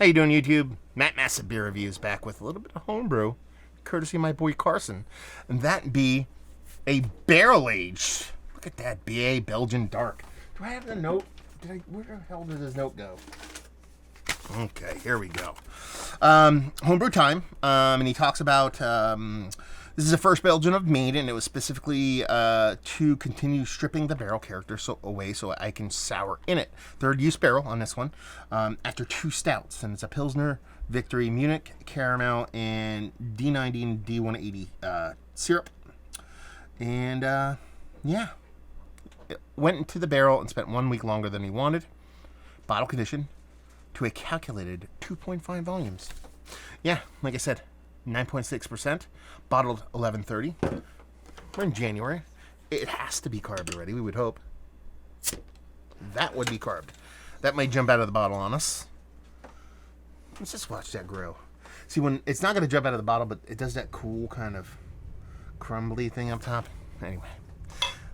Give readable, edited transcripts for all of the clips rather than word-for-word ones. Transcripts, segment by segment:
How you doing, YouTube? Matt Massive Beer Reviews back with a little bit of homebrew, courtesy of my boy Carson. And that be a barrel-aged, look at that, BA Belgian Dark. Do I have the note? Where the hell did this note go? Okay, here we go. Homebrew time, and he talks about, this is the first Belgian I've made, and it was specifically to continue stripping the barrel character away so I can sour in it. Third use barrel on this one, after 2 stouts, and it's a Pilsner, Victory, Munich, Caramel, and D90 and D180 syrup. And, yeah. It went into the barrel and spent 1 week longer than he wanted. Bottle condition to a calculated 2.5 volumes. Yeah, like I said, 9.6%, bottled 11:30. We're in January. It has to be carb already, we would hope. That would be carved. That might jump out of the bottle on us. Let's just watch that grow. See, when it's not going to jump out of the bottle, but it does that cool kind of crumbly thing up top. Anyway,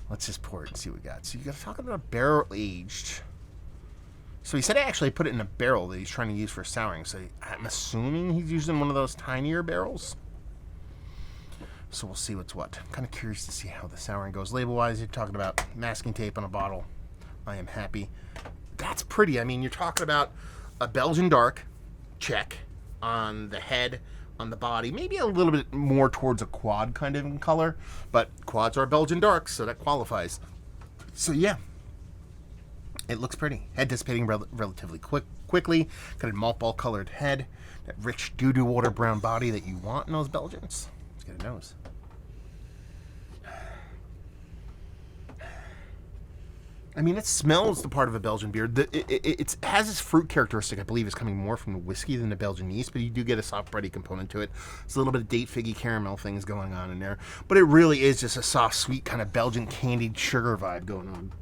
let's just pour it and see what we got. So you got to talk about barrel aged. So he said I actually put it in a barrel that he's trying to use for souring. So I'm assuming he's using one of those tinier barrels. So we'll see what's what. I'm kind of curious to see how the souring goes. Label-wise, you're talking about masking tape on a bottle. I am happy. That's pretty. I mean, you're talking about a Belgian Dark, check, on the head, on the body. Maybe a little bit more towards a quad kind of in color. But quads are Belgian Darks, so that qualifies. So yeah. It looks pretty. Head dissipating relatively quickly. Got a malt ball colored head. That rich doo-doo water brown body that you want in those Belgians. Let's get a nose. I mean, it smells the part of a Belgian beer. It has this fruit characteristic, I believe, is coming more from the whiskey than the Belgian yeast, but you do get a soft bready component to it. It's a little bit of date figgy caramel things going on in there. But it really is just a soft, sweet kind of Belgian candied sugar vibe going on.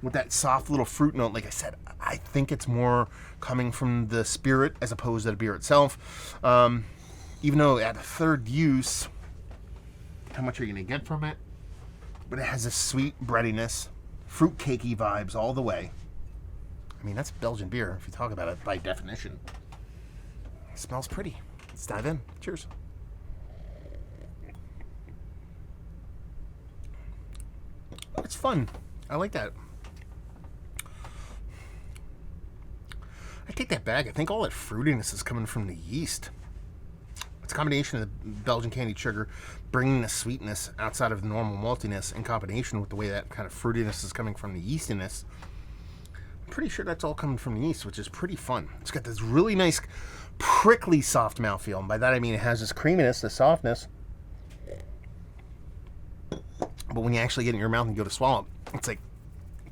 With that soft little fruit note, like I said, I think it's more coming from the spirit as opposed to the beer itself. Even though at a third use, how much are you going to get from it? But it has a sweet breadiness, fruit cakey vibes all the way. I mean, that's Belgian beer, if you talk about it by definition. It smells pretty. Let's dive in. Cheers. It's fun. I like that. I take that back. I think all that fruitiness is coming from the yeast. It's a combination of the Belgian candied sugar bringing the sweetness outside of the normal maltiness in combination with the way that kind of fruitiness is coming from the yeastiness. I'm pretty sure that's all coming from the yeast, which is pretty fun. It's got this really nice, prickly, soft mouthfeel. And by that I mean it has this creaminess, this softness. But when you actually get it in your mouth and go to swallow, it's like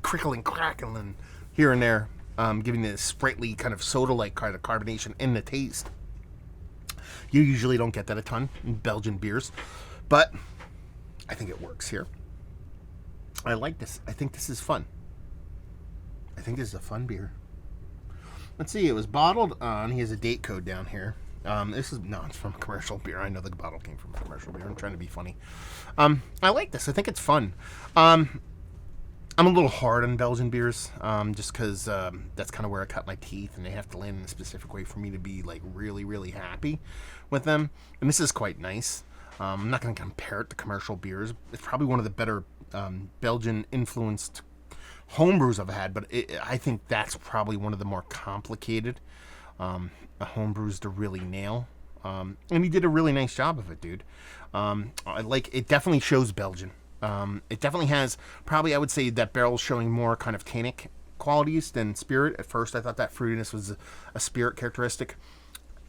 crickling, crackling here and there. Giving this sprightly kind of soda-like kind of carbonation in the taste. You usually don't get that a ton in Belgian beers, but I think it works here. I like this. I think this is fun. I think this is a fun beer. Let's see. It was bottled on. He has a date code down here. It's from a commercial beer. I know the bottle came from a commercial beer. I'm trying to be funny. I like this. I think it's fun. I'm a little hard on Belgian beers, just because that's kind of where I cut my teeth, and they have to land in a specific way for me to be like really, really happy with them. And this is quite nice. I'm not going to compare it to commercial beers. It's probably one of the better Belgian-influenced homebrews I've had, but I think that's probably one of the more complicated homebrews to really nail. And he did a really nice job of it, dude. It definitely shows Belgian. It definitely has, probably I would say that barrel's showing more kind of tannic qualities than spirit. At first I thought that fruitiness was a spirit characteristic.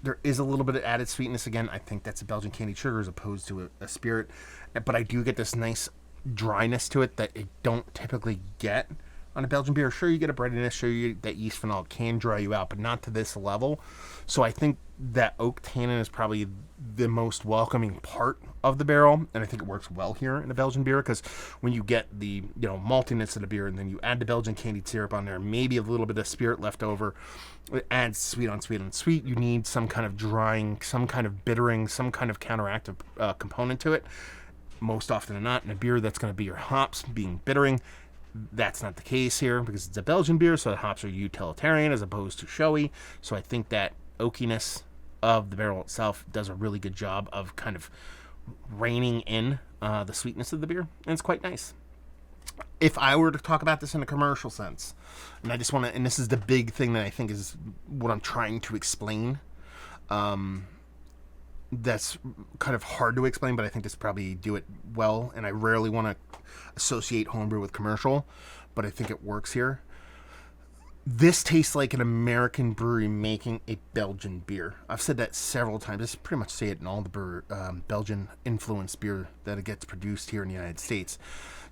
There is a little bit of added sweetness. Again, I think that's a Belgian candied sugar as opposed to a spirit. But I do get this nice dryness to it that I don't typically get on a Belgian beer. Sure, you get a breadiness, sure you get that yeast phenol can dry you out, but not to this level. So I think that oak tannin is probably the most welcoming part of the barrel, and I think it works well here in a Belgian beer because when you get the maltiness of the beer and then you add the Belgian candied syrup on there, maybe a little bit of spirit left over, it adds sweet on sweet on sweet. You need some kind of drying, some kind of bittering, some kind of counteractive component to it. Most often than not, in a beer, that's going to be your hops being bittering. That's not the case here because it's a Belgian beer, so the hops are utilitarian as opposed to showy. So I think that oakiness of the barrel itself does a really good job of kind of reining in the sweetness of the beer, and it's quite nice. If I were to talk about this in a commercial sense, and I just want to, and this is the big thing that I think is what I'm trying to explain, that's kind of hard to explain, but I think this probably do it well, and I rarely want to associate homebrew with commercial, but I think it works here. This tastes like an American brewery making a Belgian beer. I've said that several times. I pretty much say it in all the Belgian influenced beer that it gets produced here in the United States.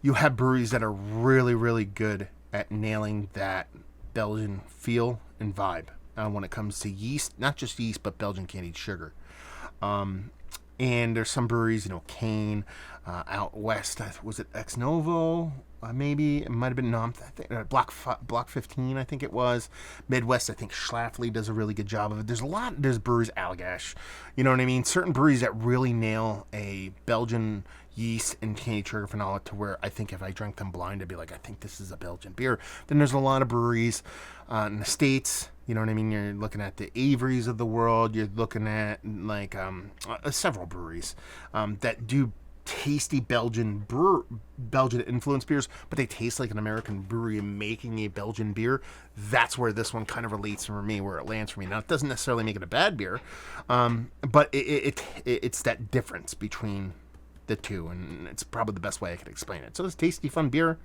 You have breweries that are really, really good at nailing that Belgian feel and vibe when it comes to yeast, not just yeast, but Belgian candied sugar. And there's some breweries, Kane, out west. Was it Ex Novo? Maybe it might have been I think, Block 15. I think it was Midwest. I think Schlafly does a really good job of it. There's breweries, Allagash. You know what I mean? Certain breweries that really nail a Belgian yeast and candied sugar phenolic to where I think if I drank them blind, I'd be like, I think this is a Belgian beer. Then there's a lot of breweries in the States. You know what I mean? You're looking at the Averys of the world. You're looking at like several breweries that do tasty Belgian influenced beers, but they taste like an American brewery making a Belgian beer. That's where this one kind of relates for me, where it lands for me. Now, it doesn't necessarily make it a bad beer, but it's that difference between the two, and it's probably the best way I could explain it. So it's tasty, fun beer.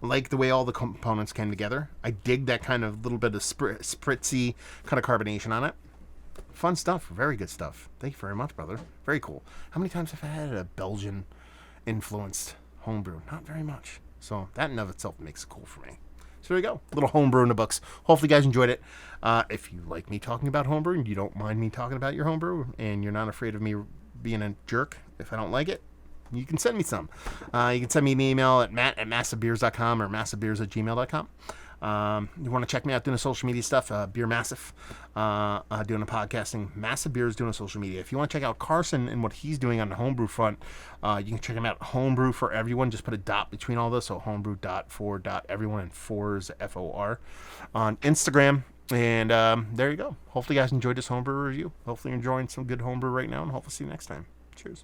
I like the way all the components came together. I dig that kind of little bit of spritzy kind of carbonation on it. Fun stuff. Very good stuff. Thank you very much, brother. Very cool. How many times have I had a Belgian influenced homebrew? Not very much. So that in of itself makes it cool for me. So there you go. A little homebrew in the books. Hopefully you guys enjoyed it. If you like me talking about homebrew and you don't mind me talking about your homebrew and you're not afraid of me being a jerk if I don't like it, you can send me some. You can send me an email at matt@massivebeers.com or massivebeers@gmail.com. You want to check me out doing the social media stuff, Beer Massive, doing the podcasting, Massive Beers doing the social media. If you want to check out Carson and what he's doing on the homebrew front, you can check him out, Homebrew for Everyone. Just put a dot between all this, so homebrew.for.everyone, and for is FOR, on Instagram. And there you go. Hopefully you guys enjoyed this homebrew review. Hopefully you're enjoying some good homebrew right now, and hopefully see you next time. Cheers.